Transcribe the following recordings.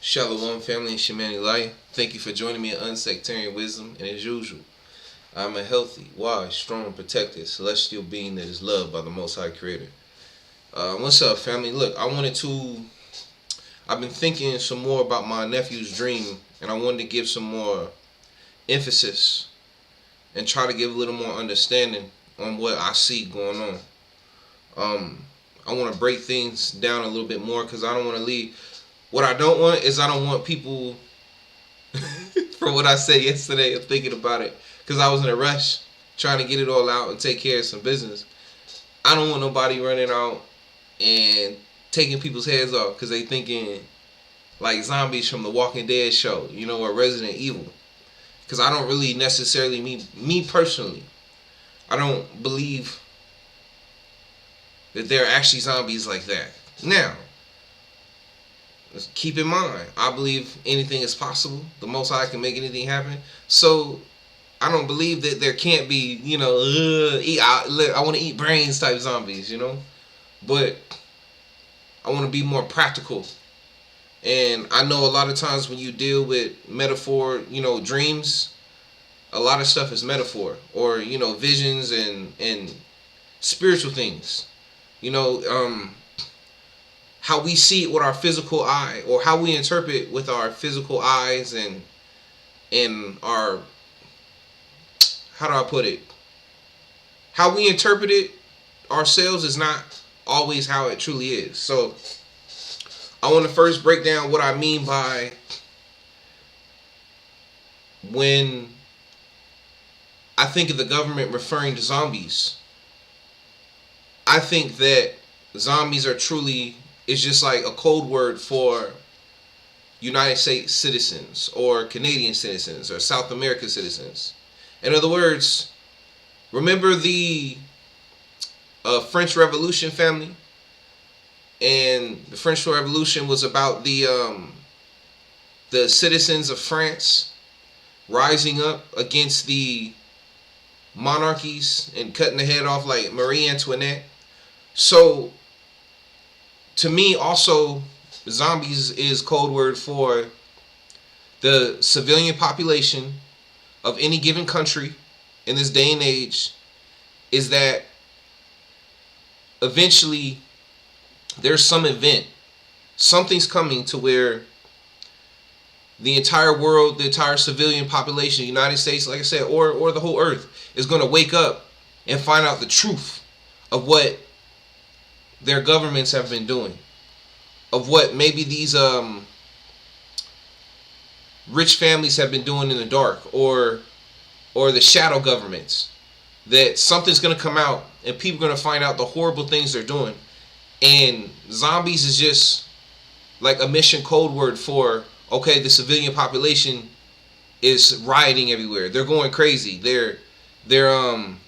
Shalom, family and Shemani Life. Thank you for joining me in Unsectarian Wisdom. And as usual, I'm a healthy, wise, strong, protected, celestial being that is loved by the Most High Creator. What's up, family? Look, I've been thinking some more about my nephew's dream, and I wanted to give some more emphasis and try to give a little more understanding on what I see going on. I want to break things down a little bit more because I don't want to leave. What I don't want is I don't want people, from what I said yesterday of thinking about it, because I was in a rush trying to get it all out and take care of some business. I don't want nobody running out and taking people's heads off because they thinking like zombies from the Walking Dead show, or Resident Evil. Because I don't really necessarily, me personally, I don't believe that there are actually zombies like that. Now, keep in mind, I believe anything is possible. The Most High can make anything happen. So I don't believe that there can't be, I want to eat brains type zombies, But I want to be more practical. And I know a lot of times when you deal with metaphor, dreams, a lot of stuff is metaphor or, visions and spiritual things. How we see it with our physical eye, or how we interpret with our physical eyes and our, how do I put it? How we interpret it ourselves is not always how it truly is. So I want to first break down what I mean by when I think of the government referring to zombies. I think that zombies are truly, it's just like a code word for United States citizens or Canadian citizens or South American citizens. In other words, remember the French Revolution, family? And the French Revolution was about the citizens of France rising up against the monarchies and cutting the head off like Marie Antoinette. So to me, also, zombies is code word for the civilian population of any given country in this day and age, is that eventually there's some event, something's coming to where the entire world, the entire civilian population, the United States, like I said, or the whole earth, is going to wake up and find out the truth of what their governments have been doing, of what maybe these rich families have been doing in the dark, or the shadow governments. That something's going to come out and people are going to find out the horrible things they're doing. And zombies is just like a mission code word for, okay, the civilian population is rioting everywhere. They're going crazy. They're in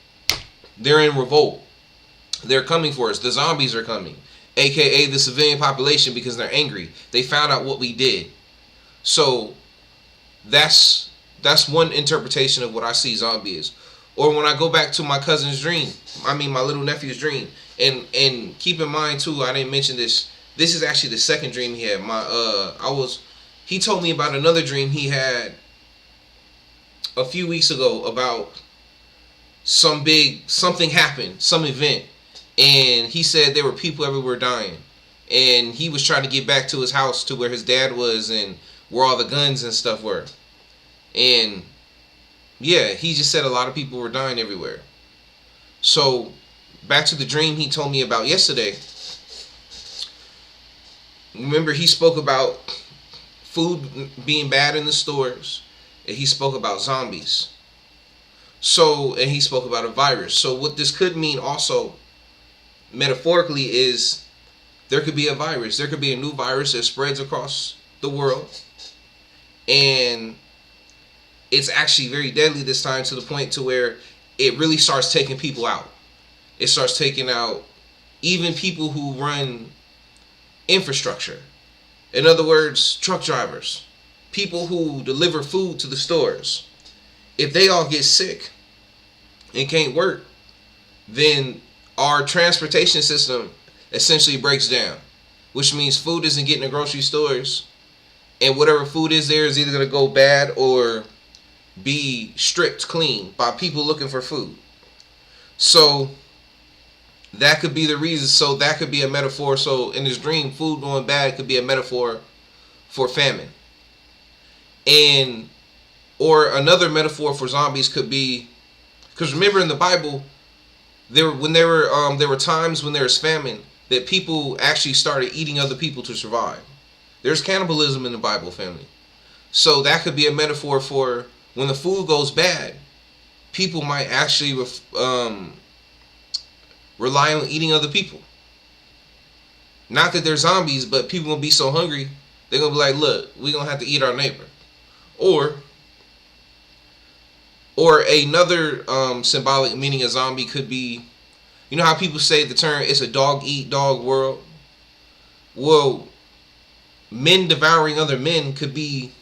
revolt. They're coming for us. The zombies are coming, aka the civilian population, because they're angry. They found out what we did. So that's one interpretation of what I see zombie is. Or when I go back to my cousin's dream, my little nephew's dream, and keep in mind too, I didn't mention this. This is actually the second dream he had. He told me about another dream he had a few weeks ago about something happened, some event. And he said there were people everywhere dying. And he was trying to get back to his house, to where his dad was and where all the guns and stuff were. And yeah, he just said a lot of people were dying everywhere. So back to the dream he told me about yesterday. Remember, he spoke about food being bad in the stores. And he spoke about zombies. And he spoke about a virus. So what this could mean also, metaphorically, is there could be a virus. There could be a new virus that spreads across the world. And it's actually very deadly this time, to the point to where it really starts taking people out. It starts taking out even people who run infrastructure. In other words, truck drivers, people who deliver food to the stores. If they all get sick and can't work, then our transportation system essentially breaks down, which means food isn't getting to grocery stores and whatever food is there is either going to go bad or be stripped clean by people looking for food. So that could be the reason. So that could be a metaphor. So in this dream, food going bad could be a metaphor for famine. And or another metaphor for zombies could be, because remember in the Bible, there were times when there was famine that people actually started eating other people to survive. There's cannibalism in the Bible, family. So that could be a metaphor for when the food goes bad, people might actually rely on eating other people. Not that they're zombies, but people gonna be so hungry, they're gonna be like, look, we're gonna have to eat our neighbor. Or another symbolic meaning of zombie could be, you know how people say the term, it's a dog eat dog world? Well, men devouring other men could be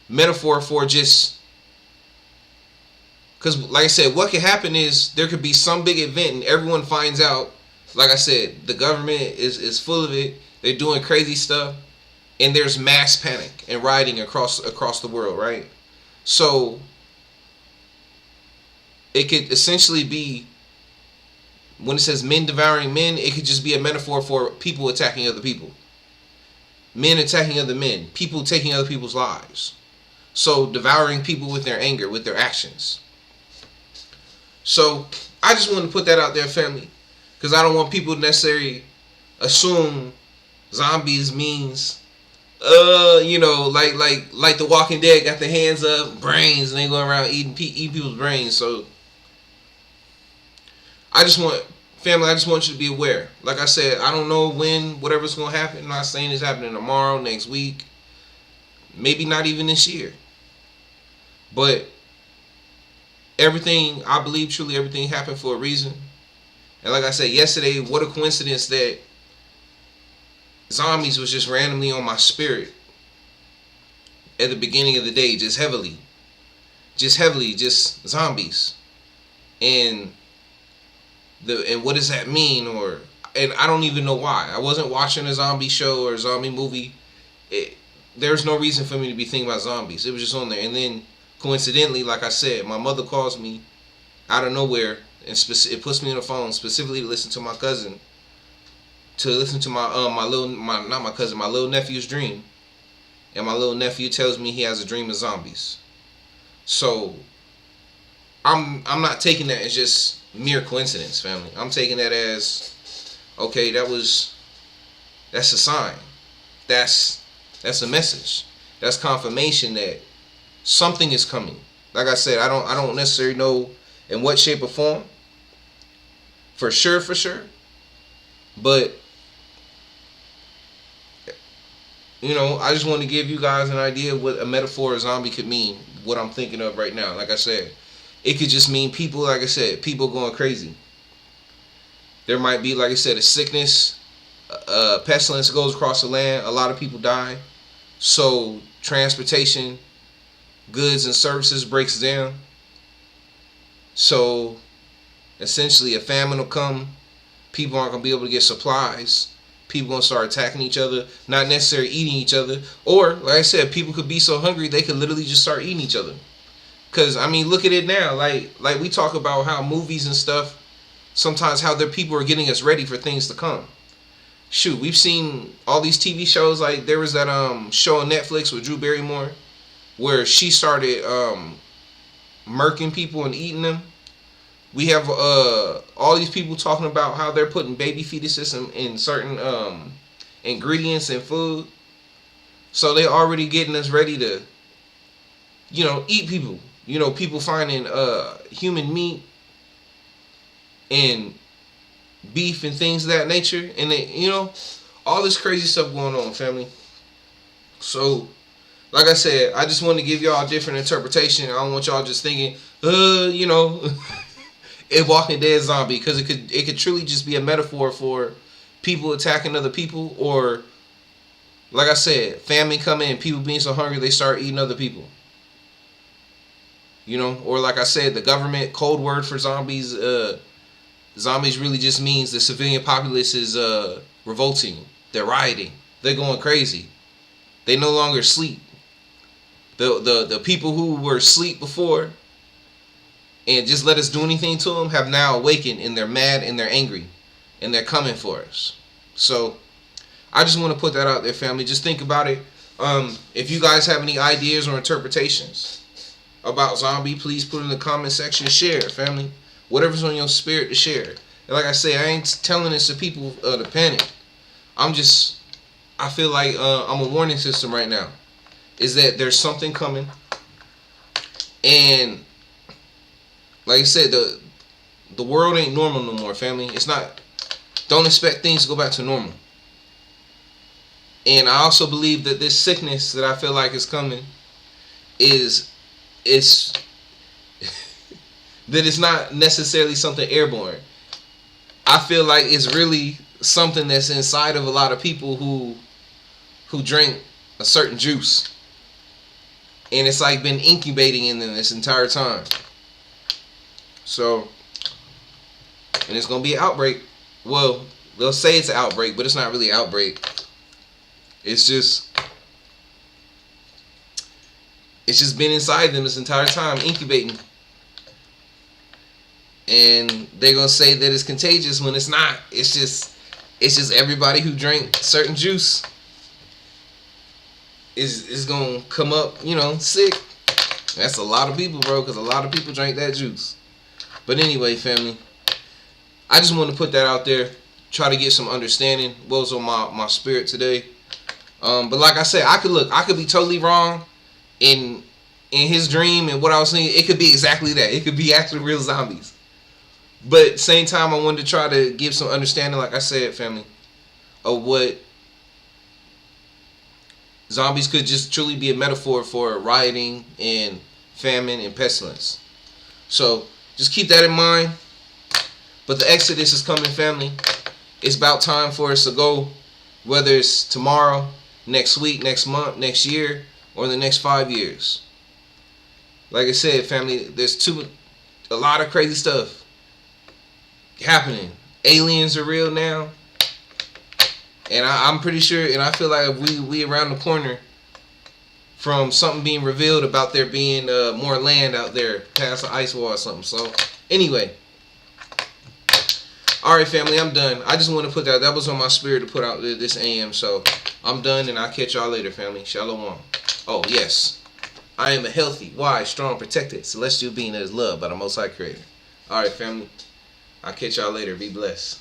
metaphor for just, because like I said, what could happen is there could be some big event and everyone finds out, like I said, the government is full of it, they're doing crazy stuff, and there's mass panic and rioting across the world, right? So it could essentially be, when it says men devouring men, it could just be a metaphor for people attacking other people. Men attacking other men. People taking other people's lives. So devouring people with their anger, with their actions. So I just want to put that out there, family, because I don't want people to necessarily assume zombies means, like The Walking Dead got their hands up, brains, and they go around eating people's brains. So I just want you to be aware. Like I said, I don't know when whatever's going to happen. I'm not saying it's happening tomorrow, next week, maybe not even this year. But everything, I believe truly everything happened for a reason. And like I said yesterday, what a coincidence that zombies was just randomly on my spirit at the beginning of the day, just heavily, just zombies. And what does that mean? And I don't even know why. I wasn't watching a zombie show or a zombie movie. There's no reason for me to be thinking about zombies. It was just on there. And then coincidentally, like I said, my mother calls me out of nowhere and it puts me on the phone specifically to listen to my cousin, to listen to my little nephew's dream. And my little nephew tells me he has a dream of zombies. So I'm not taking that as just mere coincidence, family. I'm taking that as, okay, that's a sign. That's a message. That's confirmation that something is coming. Like I said, I don't necessarily know in what shape or form. For sure. But I just want to give you guys an idea of what a metaphor of zombie could mean, what I'm thinking of right now. Like I said, it could just mean people, like I said, people going crazy. There might be, like I said, a sickness, pestilence goes across the land, a lot of people die. So transportation, goods and services breaks down. So essentially a famine will come. People aren't going to be able to get supplies. People going to start attacking each other, not necessarily eating each other. Or, like I said, people could be so hungry they could literally just start eating each other. Because, I mean, look at it now. Like we talk about how movies and stuff, sometimes how their people are getting us ready for things to come. Shoot, we've seen all these TV shows. Like there was that show on Netflix with Drew Barrymore where she started murking people and eating them. We have all these people talking about how they're putting baby fetuses in certain ingredients in food. So they're already getting us ready to, eat people. People finding human meat and beef and things of that nature. And they, all this crazy stuff going on, family. So, like I said, I just want to give y'all a different interpretation. I don't want y'all just thinking, it Walking Dead zombie, because it could truly just be a metaphor for people attacking other people, or like I said, famine coming and people being so hungry they start eating other people. Or like I said, the government code word for zombies, zombies really just means the civilian populace is revolting. They're rioting. They're going crazy. They no longer sleep. The people who were asleep before and just let us do anything to them have now awakened, and they're mad and they're angry and they're coming for us. So I just want to put that out there, family. Just think about it. If you guys have any ideas or interpretations about zombie, please put in the comment section. Share it, family. Whatever's on your spirit to share. And like I say, I ain't telling this to people to panic. I feel like I'm a warning system right now. Is that there's something coming, and like I said, the world ain't normal no more, family. It's not. Don't expect things to go back to normal. And I also believe that this sickness that I feel like is coming is that it's not necessarily something airborne. I feel like it's really something that's inside of a lot of people who drink a certain juice. And it's like been incubating in them this entire time. So, and it's going to be an outbreak. Well, they'll say it's an outbreak, but it's not really an outbreak. It's just been inside them this entire time, incubating. And they're going to say that it's contagious when it's not. It's just everybody who drank certain juice is going to come up, sick. That's a lot of people, bro, because a lot of people drank that juice. But anyway, family, I just want to put that out there, try to get some understanding what was on my spirit today. But like I said, I could be totally wrong in his dream and what I was saying. It could be exactly that. It could be actually real zombies. But at the same time, I wanted to try to give some understanding, like I said, family, of what zombies could just truly be a metaphor for rioting and famine and pestilence. So just keep that in mind. But the Exodus is coming, family. It's about time for us to go, whether it's tomorrow, next week, next month, next year, or in the next 5 years. Like I said, family, there's a lot of crazy stuff happening. Aliens are real now. And I'm pretty sure, and I feel like we around the corner from something being revealed about there being more land out there past the ice wall or something. So, anyway. Alright, family, I'm done. I just want to put that was on my spirit to put out this AM. So, I'm done, and I'll catch y'all later, family. Shalom. Oh, yes. I am a healthy, wise, strong, protected, celestial being that is loved by the Most High Creator. Alright, family. I'll catch y'all later. Be blessed.